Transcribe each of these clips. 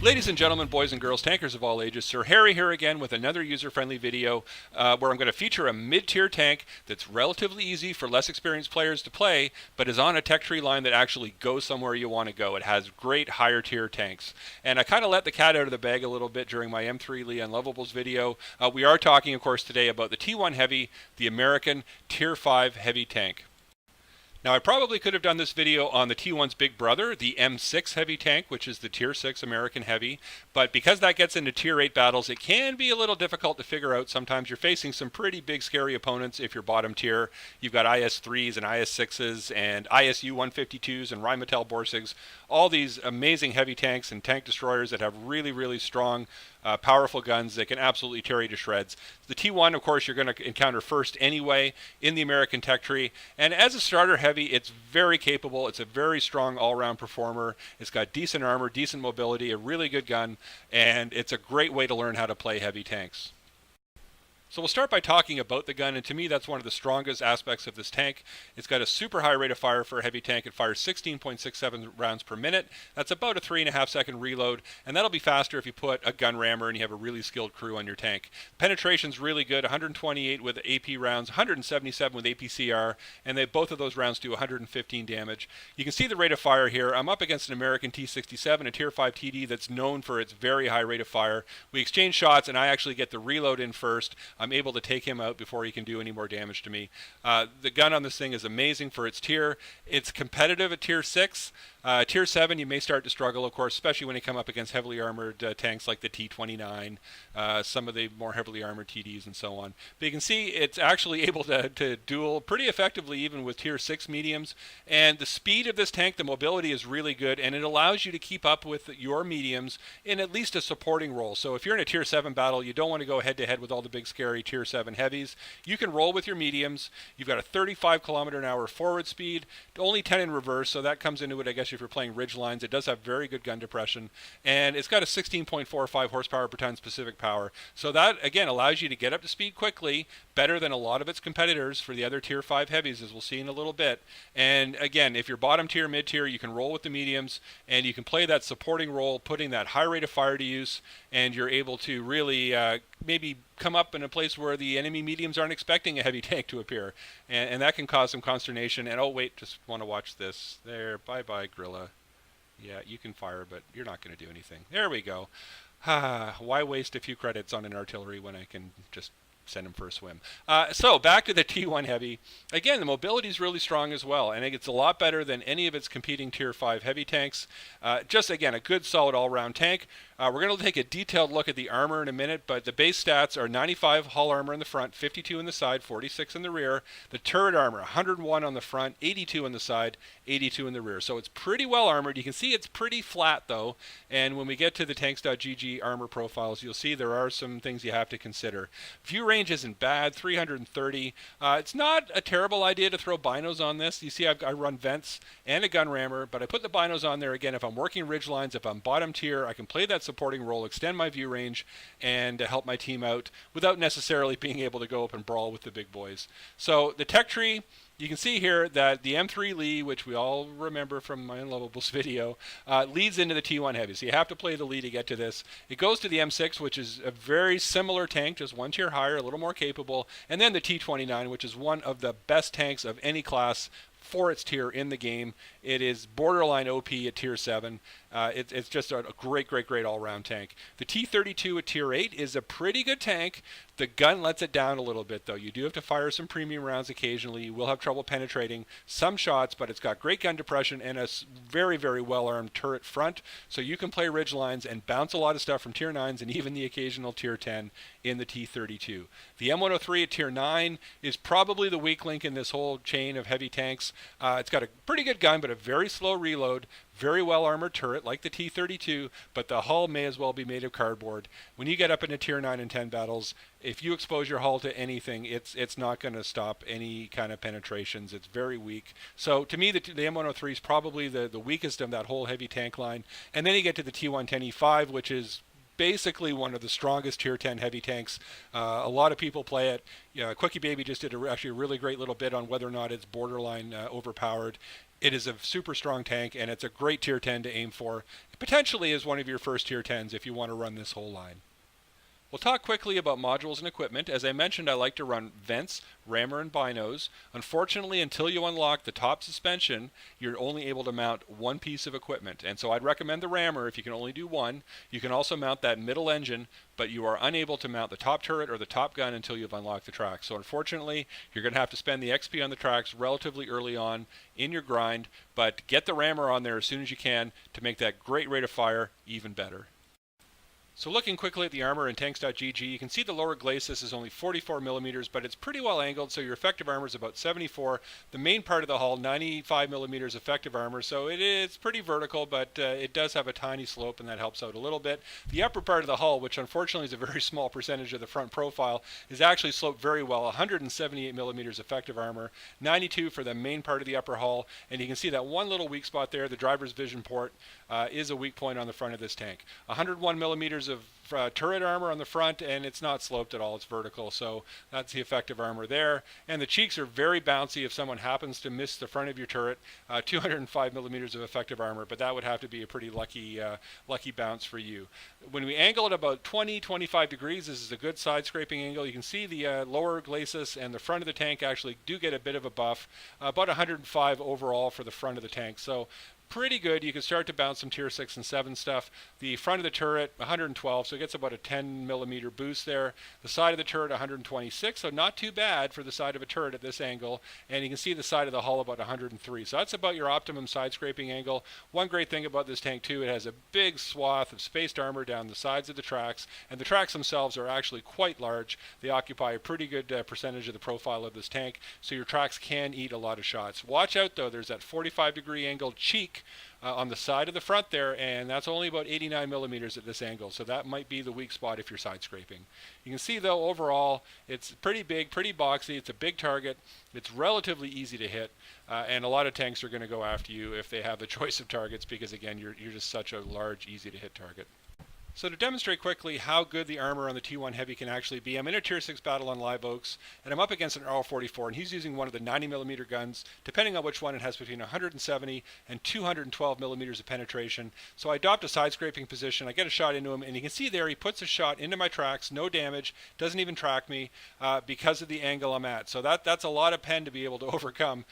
Ladies and gentlemen, boys and girls, tankers of all ages, Sir Harry here again with another user-friendly video where I'm going to feature a mid-tier tank that's relatively easy for less experienced players to play, but is on a tech tree line that actually goes somewhere you want to go. It has great higher tier tanks. And I kind of let the cat out of the bag a little bit during my M3 Lee Unlovables video. We are talking, of course, today about the T1 Heavy, the American Tier 5 heavy tank. Now, I probably could have done this video on the T1's big brother, the M6 heavy tank, which is the Tier 6 American heavy, but because that gets into Tier 8 battles, it can be a little difficult to figure out. Sometimes you're facing some pretty big, scary opponents if you're bottom tier. You've got IS-3s and IS-6s and ISU-152s and Rheinmetall Borsigs, all these amazing heavy tanks and tank destroyers that have really, really strong, powerful guns that can absolutely tear you to shreds. The T1, of course, you're going to encounter first anyway in the American tech tree, and as a starter heavy, it's very capable. It's a very strong all-round performer. It's got decent armor, decent mobility, a really good gun, and it's a great way to learn how to play heavy tanks. So we'll start by talking about the gun, and to me that's one of the strongest aspects of this tank. It's got a super high rate of fire for a heavy tank. It fires 16.67 rounds per minute. That's about a 3.5 second reload, and that'll be faster if you put a gun rammer and you have a really skilled crew on your tank. Penetration's really good, 128 with AP rounds, 177 with APCR, and both of those rounds do 115 damage. You can see the rate of fire here. I'm up against an American T67, a Tier 5 TD that's known for its very high rate of fire. We exchange shots, and I actually get the reload in first. I'm able to take him out before he can do any more damage to me. The gun on this thing is amazing for its tier. It's competitive at Tier 6. Tier 7, you may start to struggle, of course, especially when you come up against heavily armored tanks like the T29, some of the more heavily armored TDs and so on. But you can see it's actually able to duel pretty effectively even with Tier 6 mediums. And the speed of this tank, the mobility is really good, and it allows you to keep up with your mediums in at least a supporting role. So if you're in a Tier 7 battle, you don't want to go head-to-head with all the big, scary Tier 7 heavies. You can roll with your mediums. You've got a 35 km/h forward speed, only 10 in reverse, so that comes into it, I guess, if you're playing ridge lines. It does have very good gun depression, and it's got a 16.45 horsepower per ton specific power. So that, again, allows you to get up to speed quickly, better than a lot of its competitors for the other Tier 5 heavies, as we'll see in a little bit. And again, if you're bottom tier, mid tier, you can roll with the mediums, and you can play that supporting role, putting that high rate of fire to use, and you're able to really maybe come up in a place where the enemy mediums aren't expecting a heavy tank to appear, and that can cause some consternation. And oh wait, just want to watch this there. Bye Grilla. Yeah, you can fire, but you're not going to do anything. There we go. Why waste a few credits on an artillery when I can just send him for a swim? So back to the T1 Heavy. Again, the mobility is really strong as well, and it's a lot better than any of its competing Tier 5 heavy tanks. Just, again, a good, solid all-round tank. We're going to take a detailed look at the armor in a minute, but the base stats are 95 hull armor in the front, 52 in the side, 46 in the rear. The turret armor, 101 on the front, 82 in the side, 82 in the rear. So it's pretty well armored. You can see it's pretty flat, though, and when we get to the tanks.gg armor profiles, you'll see there are some things you have to consider. View range isn't bad, 330. It's not a terrible idea to throw binos on this. You see I run vents and a gun rammer, but I put the binos on there, again, if I'm working ridge lines, if I'm bottom tier, I can play that supporting role, extend my view range, and help my team out without necessarily being able to go up and brawl with the big boys. So the tech tree, you can see here that the M3 Lee, which we all remember from my Unlovables video, leads into the T1 Heavy. So you have to play the Lee to get to this. It goes to the M6, which is a very similar tank, just one tier higher, a little more capable, and then the T29, which is one of the best tanks of any class for its tier in the game. It is borderline OP at Tier 7. It's just a great all-round tank. The T32 at Tier 8 is a pretty good tank. The gun lets it down a little bit, though. You do have to fire some premium rounds occasionally. You will have trouble penetrating some shots, but it's got great gun depression and a very, very well-armed turret front, so you can play ridge lines and bounce a lot of stuff from Tier 9s and even the occasional Tier 10 in the T32. The M103 at Tier 9 is probably the weak link in this whole chain of heavy tanks. It's got a pretty good gun, but a very slow reload, very well armored turret like the T32, but the hull may as well be made of cardboard. When you get up into Tier 9 and 10 battles, if you expose your hull to anything, it's not going to stop any kind of penetrations. It's very weak. So to me, the M103 is probably the weakest of that whole heavy tank line. And then you get to the T110E5, which is basically one of the strongest Tier 10 heavy tanks. A lot of people play it. Yeah, Quickie Baby just did actually a really great little bit on whether or not it's borderline overpowered. It is a super strong tank, and it's a great Tier 10 to aim for. It potentially is one of your first Tier 10s if you want to run this whole line. We'll talk quickly about modules and equipment. As I mentioned, I like to run vents, rammer, and binos. Unfortunately, until you unlock the top suspension, you're only able to mount one piece of equipment. And so I'd recommend the rammer if you can only do one. You can also mount that middle engine, but you are unable to mount the top turret or the top gun until you've unlocked the tracks. So unfortunately, you're going to have to spend the XP on the tracks relatively early on in your grind, but get the rammer on there as soon as you can to make that great rate of fire even better. So looking quickly at the armor in tanks.gg, you can see the lower glacis is only 44 millimeters, but it's pretty well angled, so your effective armor is about 74. The main part of the hull, 95 millimeters effective armor, so it's pretty vertical, but it does have a tiny slope, and that helps out a little bit. The upper part of the hull, which unfortunately is a very small percentage of the front profile, is actually sloped very well, 178 millimeters effective armor, 92 for the main part of the upper hull, and you can see that one little weak spot there, the driver's vision port, is a weak point on the front of this tank. 101 millimeters of turret armor on the front, and it's not sloped at all, it's vertical, so that's the effective armor there. And the cheeks are very bouncy if someone happens to miss the front of your turret. 205 millimeters of effective armor, but that would have to be a pretty lucky bounce for you. When we angle at about 20-25 degrees, this is a good side scraping angle. You can see the lower glacis and the front of the tank actually do get a bit of a buff, about 105 overall for the front of the tank. So pretty good. You can start to bounce some tier 6 and 7 stuff. The front of the turret, 112, so it gets about a 10 millimeter boost there. The side of the turret, 126, so not too bad for the side of a turret at this angle. And you can see the side of the hull about 103. So that's about your optimum side scraping angle. One great thing about this tank too, it has a big swath of spaced armor down the sides of the tracks, and the tracks themselves are actually quite large. They occupy a pretty good percentage of the profile of this tank, so your tracks can eat a lot of shots. Watch out though, there's that 45-degree angled cheek on the side of the front there, and that's only about 89 millimeters at this angle, so that might be the weak spot if you're side scraping. You can see though overall it's pretty big, pretty boxy, it's a big target, it's relatively easy to hit, and a lot of tanks are going to go after you if they have the choice of targets, because again you're just such a large, easy to hit target. So to demonstrate quickly how good the armor on the T1 Heavy can actually be, I'm in a Tier 6 battle on Live Oaks, and I'm up against an R44, and he's using one of the 90mm guns. Depending on which one, it has between 170 and 212 millimeters of penetration. So I adopt a side-scraping position, I get a shot into him, and you can see there he puts a shot into my tracks, no damage, doesn't even track me because of the angle I'm at. So that's a lot of pen to be able to overcome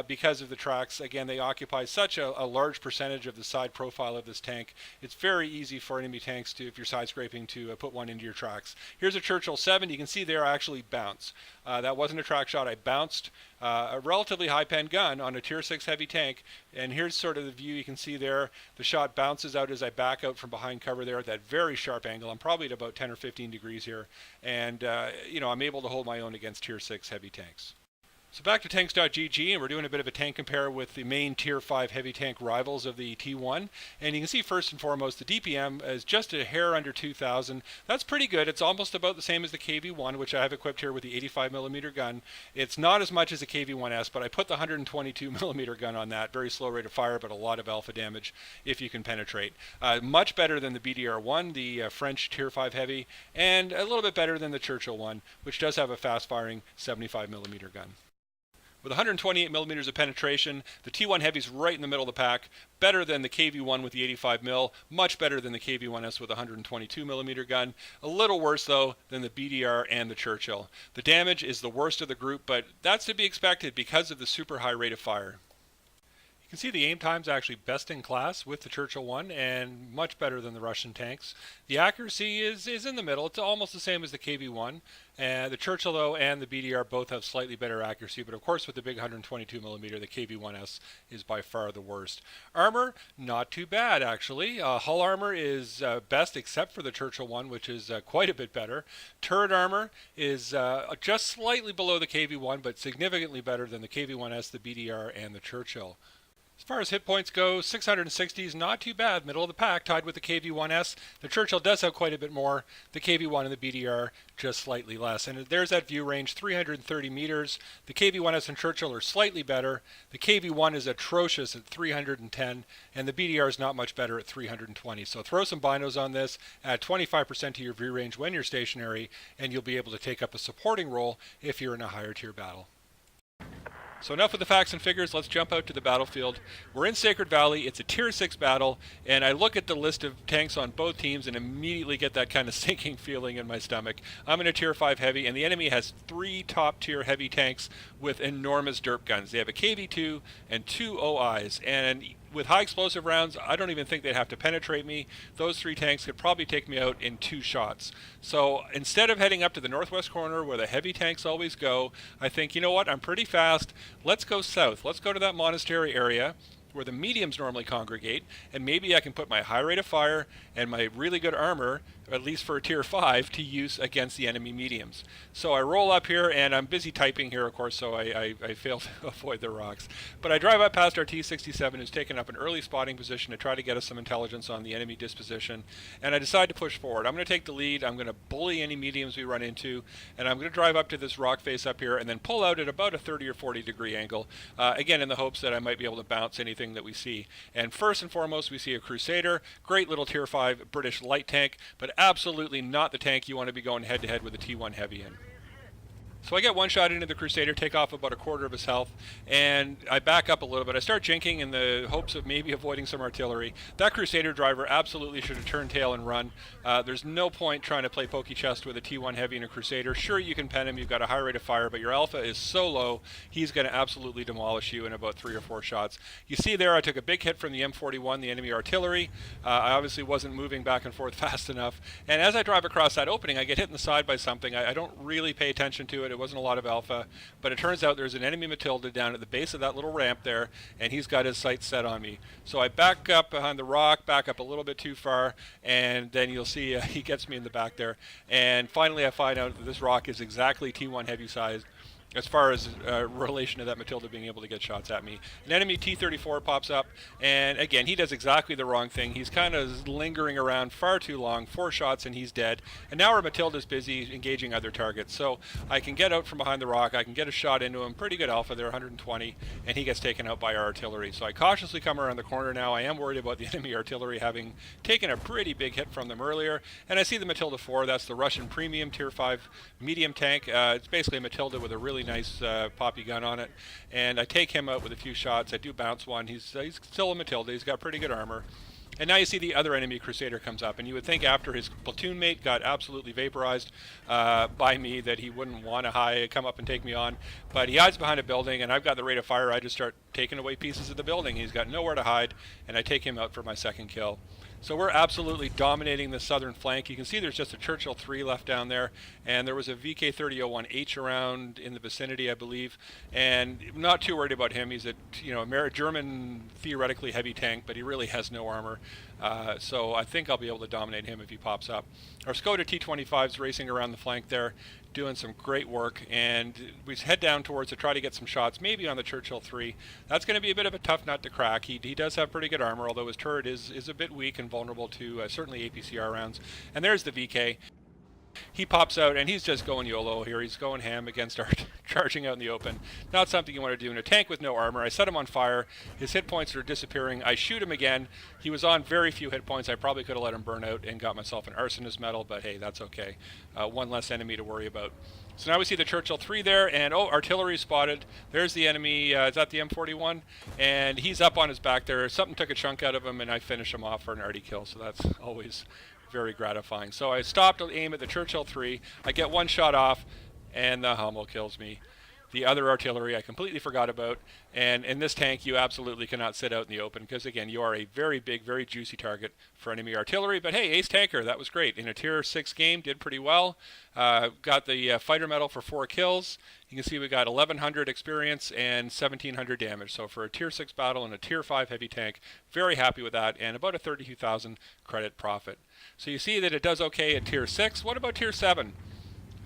because of the tracks. Again, they occupy such a large percentage of the side profile of this tank. It's very easy for enemy tanks if you're side scraping to put one into your tracks. Here's a Churchill 7. You can see there I actually bounce. That wasn't a track shot. I bounced a relatively high pen gun on a Tier 6 heavy tank, and here's sort of the view. You can see there the shot bounces out as I back out from behind cover there at that very sharp angle. I'm probably at about 10 or 15 degrees here, and I'm able to hold my own against Tier 6 heavy tanks. So back to tanks.gg, and we're doing a bit of a tank compare with the main Tier 5 heavy tank rivals of the T1. And you can see first and foremost the DPM is just a hair under 2,000. That's pretty good. It's almost about the same as the KV-1, which I have equipped here with the 85mm gun. It's not as much as the KV-1S, but I put the 122mm gun on that. Very slow rate of fire, but a lot of alpha damage if you can penetrate. Much better than the BDR-1, the French Tier 5 heavy, and a little bit better than the Churchill 1, which does have a fast-firing 75mm gun. With 128 millimeters of penetration, the T1 Heavy's right in the middle of the pack, better than the KV-1 with the 85mm, much better than the KV-1S with a 122mm gun, a little worse though than the BDR and the Churchill. The damage is the worst of the group, but that's to be expected because of the super high rate of fire. You can see the aim time's actually best in class with the Churchill 1 and much better than the Russian tanks. The accuracy is in the middle. It's almost the same as the KV-1. The Churchill though and the BDR both have slightly better accuracy, but of course with the big 122mm, the KV-1S is by far the worst. Armor, not too bad actually. Hull armor is best except for the Churchill 1, which is quite a bit better. Turret armor is just slightly below the KV-1, but significantly better than the KV-1S, the BDR, and the Churchill. As far as hit points go, 660 is not too bad, middle of the pack, tied with the KV-1S. The Churchill does have quite a bit more. The KV-1 and the BDR just slightly less. And there's that view range, 330 meters. The KV-1S and Churchill are slightly better. The KV-1 is atrocious at 310, and the BDR is not much better at 320. So throw some binos on this, add 25% to your view range when you're stationary, and you'll be able to take up a supporting role if you're in a higher tier battle. So enough with the facts and figures, let's jump out to the battlefield. We're in Sacred Valley, it's a tier 6 battle, and I look at the list of tanks on both teams and immediately get that kind of sinking feeling in my stomach. I'm in a tier 5 heavy, and the enemy has 3 top tier heavy tanks with enormous derp guns. They have a KV-2 and 2 OIs, and with high explosive rounds, I don't even think they'd have to penetrate me. Those 3 tanks could probably take me out in 2 shots. So instead of heading up to the northwest corner where the heavy tanks always go, I think, you know what, I'm pretty fast. Let's go south. Let's go to that monastery area where the mediums normally congregate, and maybe I can put my high rate of fire and my really good armor, at least for a tier 5, to use against the enemy mediums. So I roll up here, and I'm busy typing here, of course, so I fail to avoid the rocks. But I drive up past our T-67, who's taken up an early spotting position to try to get us some intelligence on the enemy disposition, and I decide to push forward. I'm going to take the lead, I'm going to bully any mediums we run into, and I'm going to drive up to this rock face up here, and then pull out at about a 30 or 40 degree angle, again in the hopes that I might be able to bounce anything that we see. And first and foremost, we see a Crusader, great little tier 5 British light tank, but absolutely not the tank you want to be going head-to-head with a T1 heavy in. So I get one shot into the Crusader, take off about a quarter of his health, and I back up a little bit. I start jinking in the hopes of maybe avoiding some artillery. That Crusader driver absolutely should have turned tail and run. There's no point trying to play pokey chest with a T1 heavy and a Crusader. Sure, you can pen him, you've got a high rate of fire, but your alpha is so low, he's going to absolutely demolish you in about 3 or 4 shots. You see there, I took a big hit from the M41, the enemy artillery. I obviously wasn't moving back and forth fast enough. And as I drive across that opening, I get hit in the side by something. I don't really pay attention to it. It wasn't a lot of alpha, but it turns out there's an enemy Matilda down at the base of that little ramp there, and he's got his sights set on me. So I back up behind the rock, back up a little bit too far, and then you'll see he gets me in the back there. And finally I find out that this rock is exactly T1 heavy size as far as relation to that Matilda being able to get shots at me. An enemy T-34 pops up, and again, he does exactly the wrong thing. He's kind of lingering around far too long, 4 shots and he's dead. And now our Matilda's busy engaging other targets. So I can get out from behind the rock, I can get a shot into him, pretty good alpha there, 120, and he gets taken out by our artillery. So I cautiously come around the corner now. I am worried about the enemy artillery having taken a pretty big hit from them earlier. And I see the Matilda 4, that's the Russian premium tier 5 medium tank. It's basically a Matilda with a really nice poppy gun on it, and I take him out with a few shots. I do bounce one. He's still a Matilda. He's got pretty good armor. And now you see the other enemy Crusader comes up, and you would think after his platoon mate got absolutely vaporized by me that he wouldn't want to come up and take me on, but he hides behind a building, and I've got the rate of fire. I just start taking away pieces of the building. He's got nowhere to hide, and I take him out for my second kill. So we're absolutely dominating the southern flank. You can see there's just a Churchill 3 left down there, and there was a VK3001H around in the vicinity, I believe, and I'm not too worried about him. He's a German theoretically heavy tank, but he really has no armor. So I think I'll be able to dominate him if he pops up. Our Skoda T25's racing around the flank there, doing some great work, and we head down towards to try to get some shots, maybe on the Churchill 3. That's going to be a bit of a tough nut to crack. He does have pretty good armor, although his turret is a bit weak and vulnerable to certainly APCR rounds. And there's the VK. He pops out, and he's just going YOLO here. He's going ham against our charging out in the open. Not something you want to do in a tank with no armor. I set him on fire. His hit points are disappearing. I shoot him again. He was on very few hit points. I probably could have let him burn out and got myself an arsonist medal, but hey, that's okay. One less enemy to worry about. So now we see the Churchill 3 there, and oh, artillery spotted. There's the enemy. Is that the M41? And he's up on his back there. Something took a chunk out of him, and I finish him off for an arty kill, so that's always very gratifying. So I stopped to aim at the Churchill 3. I get one shot off, and the Hummel kills me. The other artillery I completely forgot about, and in this tank you absolutely cannot sit out in the open because again you are a very big, very juicy target for enemy artillery. But hey, ace tanker, that was great. In a tier 6 game, did pretty well. Got the fighter medal for 4 kills. You can see we got 1100 experience and 1700 damage. So for a tier 6 battle and a tier 5 heavy tank, very happy with that, and about a 32,000 credit profit. So you see that it does okay at tier 6. What about tier 7?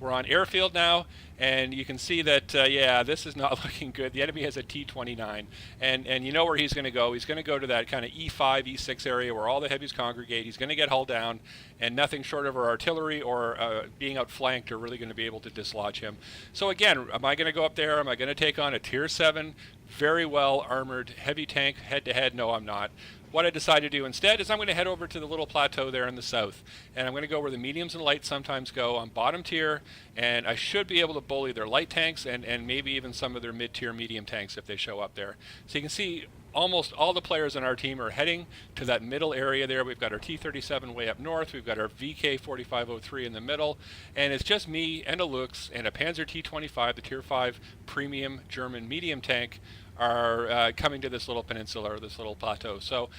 We're on airfield now, and you can see that, yeah, this is not looking good. The enemy has a T-29, and you know where he's going to go. He's going to go to that kind of E5, E6 area where all the heavies congregate. He's going to get hull down, and nothing short of our artillery or being outflanked are really going to be able to dislodge him. So again, am I going to go up there? Am I going to take on a Tier 7, very well armored heavy tank head-to-head? No, I'm not. What I decided to do instead is I'm going to head over to the little plateau there in the south, and I'm going to go where the mediums and lights sometimes go on bottom tier, and I should be able to bully their light tanks and maybe even some of their mid-tier medium tanks if they show up there. So you can see almost all the players on our team are heading to that middle area there. We've got our T-37 way up north, we've got our VK-4503 in the middle, and it's just me and a Lux and a Panzer T-25, the Tier 5 premium German medium tank, are coming to this little peninsula or this little plateau. So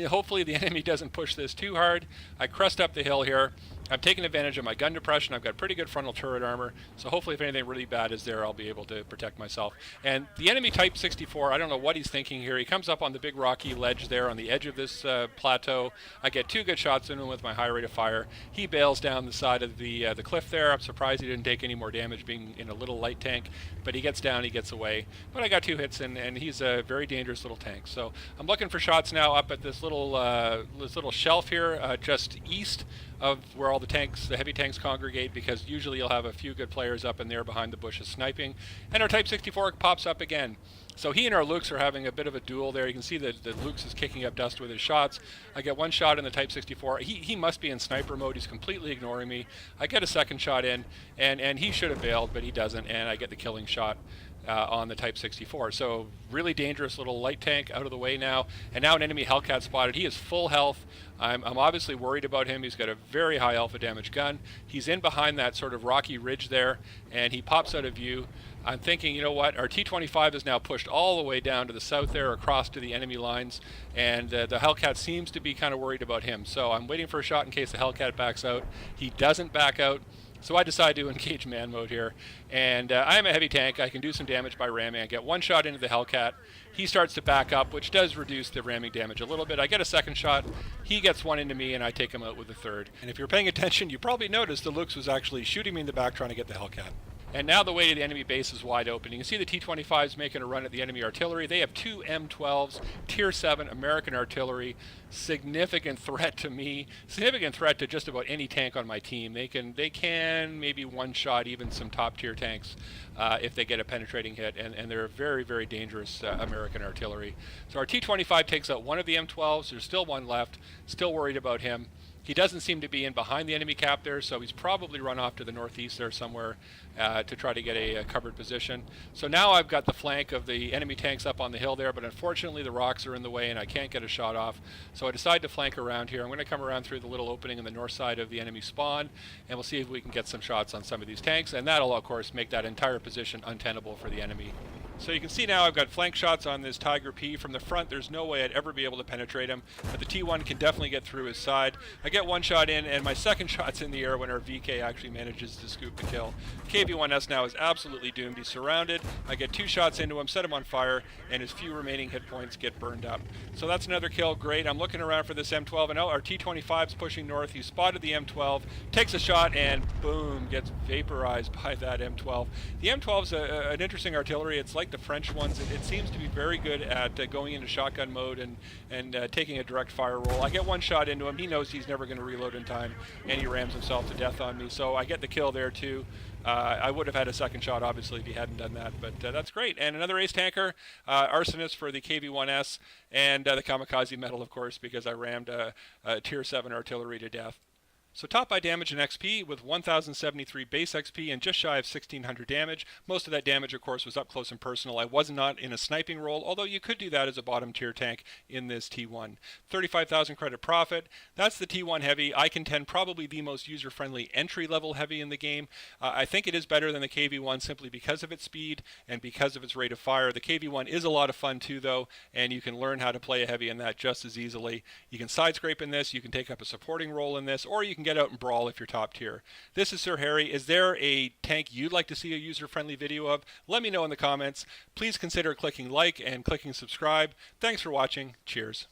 hopefully the enemy doesn't push this too hard. I crest up the hill here. I'm taking advantage of my gun depression. I've got pretty good frontal turret armor, so hopefully if anything really bad is there, I'll be able to protect myself. And the enemy Type 64, I don't know what he's thinking here. He comes up on the big rocky ledge there on the edge of this plateau. I get 2 good shots in him with my high rate of fire. He bails down the side of the cliff there. I'm surprised he didn't take any more damage being in a little light tank, but he gets down, he gets away. But I got 2 hits, and he's a very dangerous little tank. So I'm looking for shots now up at this little shelf here just east of where all the heavy tanks congregate, because usually you'll have a few good players up in there behind the bushes sniping. And our Type 64 pops up again. So he and our Lux are having a bit of a duel there. You can see that the Lux is kicking up dust with his shots. I get 1 shot in the Type 64. He must be in sniper mode. He's completely ignoring me. I get a 2nd shot in, and he should have bailed, but he doesn't, and I get the killing shot on the Type 64. So really dangerous little light tank out of the way now. And now an enemy Hellcat spotted. He is full health. I'm obviously worried about him. He's got a very high alpha damage gun. He's in behind that sort of rocky ridge there, and he pops out of view. I'm thinking, you know what, our T-25 is now pushed all the way down to the south there across to the enemy lines, and the Hellcat seems to be kind of worried about him. So I'm waiting for a shot in case the Hellcat backs out. He doesn't back out. So I decide to engage man mode here, and I am a heavy tank. I can do some damage by ramming. I get 1 shot into the Hellcat. He starts to back up, which does reduce the ramming damage a little bit. I get a 2nd shot. He gets 1 into me, and I take him out with a 3rd. And if you're paying attention, you probably noticed the Lux was actually shooting me in the back trying to get the Hellcat. And now the way to the enemy base is wide open. You can see the T-25s making a run at the enemy artillery. They have 2 M12s, Tier 7 American artillery. Significant threat to me. Significant threat to just about any tank on my team. They can maybe one-shot even some top-tier tanks if they get a penetrating hit. And they're very, very dangerous American artillery. So our T-25 takes out 1 of the M12s. There's still 1 left. Still worried about him. He doesn't seem to be in behind the enemy cap there, so he's probably run off to the northeast there somewhere to try to get a covered position. So now I've got the flank of the enemy tanks up on the hill there, but unfortunately the rocks are in the way and I can't get a shot off. So I decide to flank around here. I'm going to come around through the little opening in the north side of the enemy spawn, and we'll see if we can get some shots on some of these tanks, and that'll of course make that entire position untenable for the enemy. So you can see now I've got flank shots on this Tiger P from the front. There's no way I'd ever be able to penetrate him, but the T1 can definitely get through his side. I get 1 shot in, and my 2nd shot's in the air when our VK actually manages to scoop the kill. KV-1S now is absolutely doomed. He's surrounded. I get 2 shots into him, set him on fire, and his few remaining hit points get burned up. So that's another kill. Great. I'm looking around for this M12, and now our T-25's pushing north. He spotted the M12, takes a shot, and boom, gets vaporized by that M12. The M12's an interesting artillery. It's like the French ones. It seems to be very good at going into shotgun mode and taking a direct fire roll. I get 1 shot into him. He knows he's never going to reload in time, and he rams himself to death on me. So I get the kill there too. I would have had a 2nd shot, obviously, if he hadn't done that, but that's great. And another ace tanker, Arsonist for the KV-1S, and the Kamikaze medal, of course, because I rammed a Tier 7 artillery to death. So top by damage and XP with 1,073 base XP and just shy of 1,600 damage. Most of that damage, of course, was up close and personal. I was not in a sniping role, although you could do that as a bottom tier tank in this T1. 35,000 credit profit. That's the T1 heavy. I contend probably the most user-friendly entry-level heavy in the game. I think it is better than the KV-1 simply because of its speed and because of its rate of fire. The KV-1 is a lot of fun too, though, and you can learn how to play a heavy in that just as easily. You can side scrape in this, you can take up a supporting role in this, or you can get out and brawl if you're top tier. This is Sir Harry. Is there a tank you'd like to see a user-friendly video of? Let me know in the comments. Please consider clicking like and clicking subscribe. Thanks for watching. Cheers.